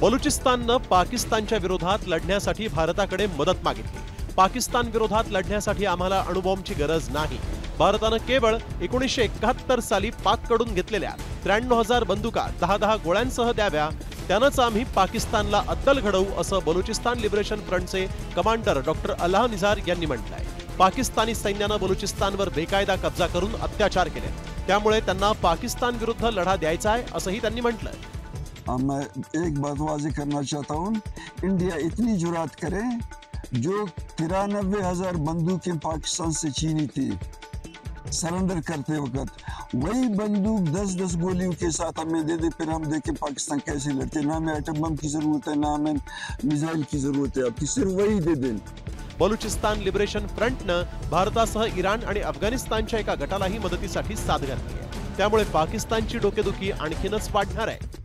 बलुचिस्ताननं पाकिस्तानच्या विरोधात लढण्यासाठी भारताकडे मदत मागितली। पाकिस्तान विरोधात लढण्यासाठी आम्हाला अणुबॉम्बची गरज नाही। भारतानं केवळ 1971 साली पाककडून घेतलेल्या 93,000 बंदुका 10-10 गोळ्यांसह द्याव्या, त्यानंच आम्ही पाकिस्तानला अद्दल घडवू असं बलुचिस्तान लिबरेशन फ्रंटचे कमांडर डॉक्टर अल्लाह निझार यांनी म्हटलंय। पाकिस्तानी सैन्यानं बलुचिस्तानवर बेकायदा कब्जा करून अत्याचार केले, त्यामुळे त्यांना पाकिस्तान विरुद्ध लढा द्यायचा आहे असंही त्यांनी म्हटलंय। मैं एक बात वाज़ेह करना चाहता हूँ, इंडिया इतनी जुरात करे जो 93,000 बंदूकें पाकिस्तान से छीनी थी सरेंडर करते वक्त, वही बंदूक 10-10 गोलियों के साथ हमें दे दे, फिर हम देखें पाकिस्तान कैसे लड़ते। ना हमें एटम बम की जरूरत है, ना हमें मिसाइल की जरूरत है, आपकी सिर्फ वही दे दें। बलुचिस्तान लिबरेशन फ्रंटनं भारतासह इराण आणि अफगाणिस्तानच्या एका गटालाही मदतीसाठी साथ घातली आहे, त्यामुळे पाकिस्तानची डोकेदुखी आणखीनच वाढणार आहे।